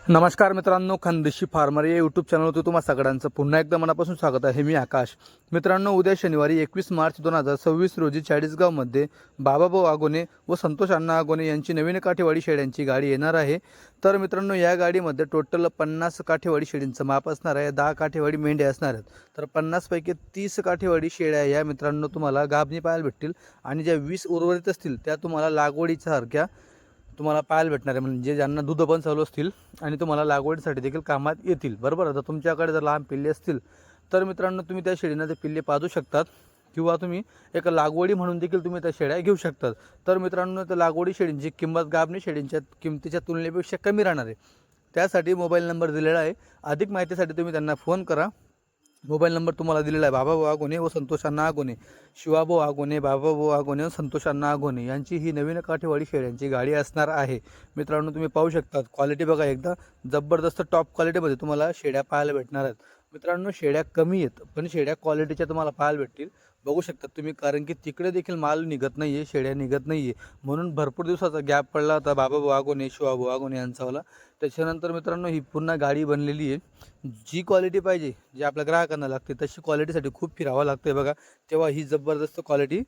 नमस्कार मित्रांनो, खानदेशी फार्मर या यूट्यूब चॅनलवर तुम्हा सगळ्यांचं पुन्हा एकदा मनापासून स्वागत आहे। मी आकाश। मित्रांनो, उद्या शनिवारी 21 मार्च 2026 रोजी चाळीसगावमध्ये बाबाभाऊ आगोने व संतोष अण्णा आगोने यांची नवीन काठेवाडी शेळ्यांची गाडी येणार आहे। तर मित्रांनो, या गाडीमध्ये टोटल 50 काठेवाडी शेळींचं माप असणार आहे, 10 काठेवाडी मेंढ्या असणार आहेत। तर 50 पैकी 30 काठेवाडी शेळ्या या मित्रांनो तुम्हाला गाभणी पाहायला भेटतील आणि ज्या 20 उर्वरित असतील त्या तुम्हाला लागवडीसारख्या तुम्हाला पाहायला भेटणार आहे, म्हणजे ज्यांना दूध पण चालू असतील आणि तुम्हाला लागवडीसाठी देखील कामात येतील। बरोबर, आता तुमच्याकडे जर लहान पिल्ले असतील तर मित्रांनो तुम्ही त्या शेळींना ते पिल्ले पाजू शकतात किंवा तुम्ही एक लागवडी म्हणून देखील तुम्ही त्या शेळ्या घेऊ शकतात। तर मित्रांनो, त्या लागवडी शेळींची किंमत गाभणी शेळींच्या किमतीच्या तुलनेपेक्षा कमी राहणार आहे। त्यासाठी मोबाईल नंबर दिलेला आहे, अधिक माहितीसाठी तुम्ही त्यांना फोन करा। मोबाईल नंबर तुम्हाला दिलेला आहे बाबाभाऊ आगोने व संतोष अण्णा आगोने, शिवाभाऊ आगोने, बाबाभाऊ आगोने व संतोष अण्णा आगोने यांची ही नवीन काठेवाडी शेळ्यांची गाडी असणार आहे। मित्रांनो, तुम्ही पाहू शकता, क्वालिटी बघा एकदा जबरदस्त टॉप क्वालिटीमध्ये तुम्हाला शेळ्या पाहायला भेटणार आहेत। मित्रांनो, शेळ्या कमी आहेत पण शेळ्या क्वालिटीच्या तुम्हाला पाहायला भेटतील, बघू शकता तुम्ही, कारण की तिकडे देखील माल निघत नाही आहे, शेळ्या निघत नाही आहे, म्हणून भरपूर दिवसाचा गॅप पडला होता बाबाभाऊ आगोने शिवाभाऊ आगोने यांचावाला। त्याच्यानंतर मित्रांनो ही पुन्हा गाडी बनलेली आहे। जी क्वालिटी पाहिजे, जी आपल्या ग्राहकांना लागते तशी क्वालिटीसाठी खूप फिरावं लागतं बघा, तेव्हा ही जबरदस्त क्वालिटी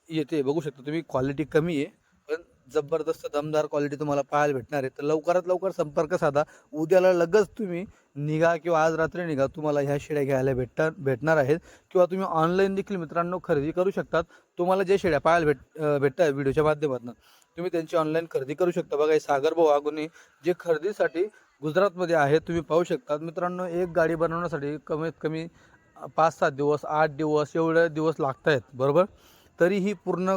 येते। बघू शकता तुम्ही, क्वालिटी कमी आहे पण जबरदस्त दमदार क्वालिटी तुम्हाला पाहायला भेटणार आहे। तर लवकरात लवकर संपर्क साधा, उद्याला लगेच तुम्ही निघा किंवा आज रात्री निघा, तुम्हाला ह्या शेळ्या घ्यायला भेटणार आहेत। किंवा तुम्ही ऑनलाईन देखील मित्रांनो खरेदी करू शकतात। तुम्हाला जे शेळ्या पाहायला भेटतात व्हिडिओच्या माध्यमातून तुम्ही त्यांची ऑनलाईन खरेदी करू शकता। बघा, हे सागरभाऊ आगोने जे खरेदीसाठी गुजरातमध्ये आहे, तुम्ही पाहू शकता। मित्रांनो, एक गाडी बनवण्यासाठी कमीत कमी 5-7 दिवस 8 दिवस एवढे दिवस लागत आहेत, बरोबर। तरी ही पूर्ण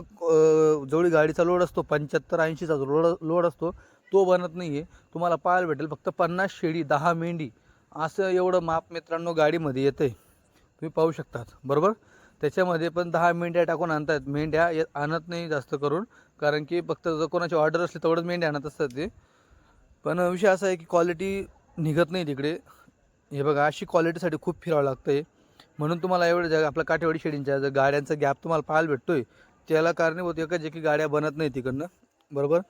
जेवढी गाडीचा लोड असतो 75-80चा लोड असतो तो बनत नाही आहे। तुम्हाला पाहायला भेटेल फक्त 50 शेळी 10 मेंढी असं एवढं माप मित्रांनो गाडीमध्ये येते, तुम्ही पाहू शकतात, बरोबर। त्याच्यामध्ये पण 10 मेंढ्या टाकून आणतात, मेंढ्या आणत नाही जास्त करून, कारण की फक्त जर कोणाची ऑर्डर असली तेवढंच मेंढ्या आणत असतात ते। पण विषय असा आहे की क्वालिटी निघत नाही तिकडे। हे बघा, अशी क्वालिटीसाठी खूप फिरावं लागतं आहे, म्हणून तुम्हाला एवढं जग आपल्या काठेवाडी शेळींच्या जर गाड्यांचा गॅप तुम्हाला पाहायला भेटतोय त्याला कारणीभूत एकच जे की गाड्या बनत नाही तिकडनं, बरोबर।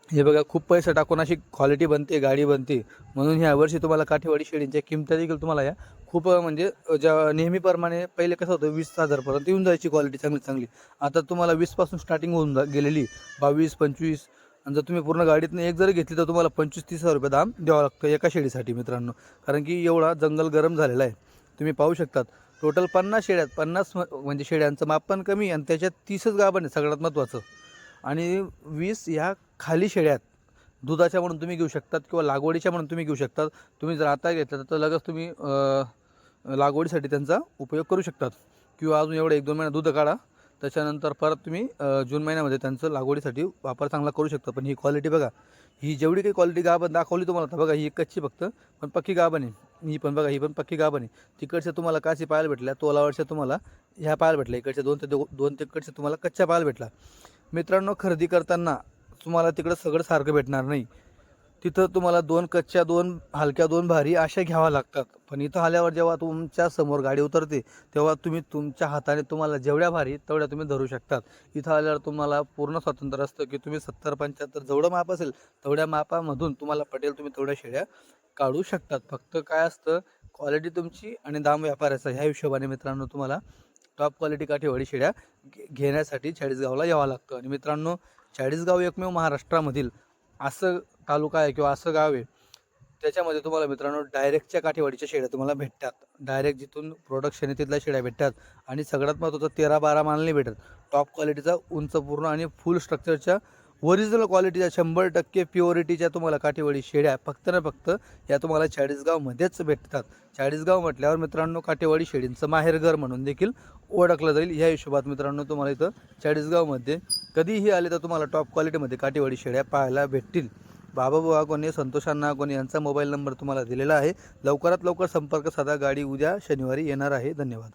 हे बघा, खूप पैसा टाकून अशी क्वालिटी बनते, गाडी बनते, म्हणून ह्या वर्षी तुम्हाला काठेवाडी शेळींच्या किमत्या देखील तुम्हाला या खूप म्हणजे ज्या नेहमीप्रमाणे पहिले कसं होतं 20,000पर्यंत येऊन जायची क्वालिटी चांगली। आता तुम्हाला 20 पासून स्टार्टिंग होऊन गेलेली, 22-25, आणि जर तुम्ही पूर्ण गाडीतनं एक जरी घेतली तर तुम्हाला 25-30 हजार रुपये दाम द्यावं लागतं एका शेळीसाठी मित्रांनो, कारण की एवढा जंगल गरम झालेला आहे। तुम्ही पाहू शकतात, टोटल 50 शेळ्यात 50 म्हणजे शेळ्यांचं माप पण कमी आणि त्याच्यात 30च गाभण आहे सगळ्यात महत्त्वाचं, आणि 20 ह्या खाली शेळ्यात दुधाच्या म्हणून तुम्ही घेऊ शकतात किंवा लागवडीच्या म्हणून तुम्ही घेऊ शकतात। तुम्ही जर आता घेतलं तर लगेच तुम्ही लागवडीसाठी त्यांचा उपयोग करू शकतात, किंवा अजून एवढं 1-2 महिना दूध काढा, त्याच्यानंतर परत तुम्ही जून महिन्यामध्ये त्यांचं लागवडीसाठी वापर चांगला करू शकता। पण ही क्वालिटी बघा, ही जेवढी काही क्वालिटी गाभण दाखवली तुम्हाला, तर बघा ही कच्ची फक्त, पण पक्की गाभण आहे ही पण, बघा ही पण पक्की गाभण आहे। तिकडच्या तुम्हाला काची पाहायला भेटल्या, तोलावरच्या तुम्हाला ह्या पाहायला भेटल्या, इकडच्या 2 ते इकडच्या तुम्हाला कच्च्या पाहायला भेटला। मित्रांनो, खरेदी करताना तुम्हाला तिकडं सगळं सारखं भेटणार नाही, तिथं तुम्हाला 2 कच्च्या 2 हलक्या 2 भारी अशा घ्यावा लागतात। पण इथं आल्यावर जेव्हा तुमच्या समोर गाडी उतरते तेव्हा तुम्ही तुमच्या हाताने तुम्हाला जेवढ्या भारी तेवढ्या तुम्ही धरू शकतात। इथं आल्यावर तुम्हाला पूर्ण स्वातंत्र्य असतं की तुम्ही 70-75 जेवढं माप असेल तेवढ्या मापामधून तुम्हाला पटेल तुम्ही तेवढ्या शेळ्या काढू शकतात। फक्त काय असतं, क्वालिटी तुमची आणि दाम व्यापाराचा, ह्या हिशोबाने मित्रांनो तुम्हाला टॉप क्वालिटी काठेवाडी शेळ्या घेण्यासाठी चाळीसगावला यावं लागतं। आणि मित्रांनो, चाळीसगाव एकमेव महाराष्ट्रामधील असं तालुका आहे किंवा असं गाव आहे त्याच्यामध्ये तुम्हाला मित्रांनो डायरेक्टच्या काठेवाडीच्या शेळ्या तुम्हाला भेटतात, डायरेक्ट जिथून प्रोडक्शन आहे तिथल्या शेळ्या भेटतात। आणि सगळ्यात महत्त्वाचं 13-12 माल नाही भेटत, टॉप क्वालिटीचा उंच पूर्ण आणि फुल स्ट्रक्चरच्या ओरिजिनल क्वालिटीच्या 100% प्युरिटीच्या तुम्हाला काठेवाडी शेळ्या फक्त ना फक्त या तुम्हाला चाळीसगावमध्येच भेटतात। चाळीसगाव म्हटल्यावर मित्रांनो काठेवाडी शेळींचं माहेरघर म्हणून देखील ओळखलं जाईल। ह्या हिशोबात मित्रांनो तुम्हाला इथं चाळीसगावमध्ये कधीही आले तर तुम्हाला टॉप क्वालिटीमध्ये काठेवाडी शेळ्या पाहायला भेटतील। बाबाभाऊ आगोने, संतोष अण्णा आगोने यांचा मोबाईल नंबर तुम्हाला दिलेला आहे, लवकरात लवकर संपर्क साधा। गाडी उद्या शनिवारी येणार आहे। धन्यवाद।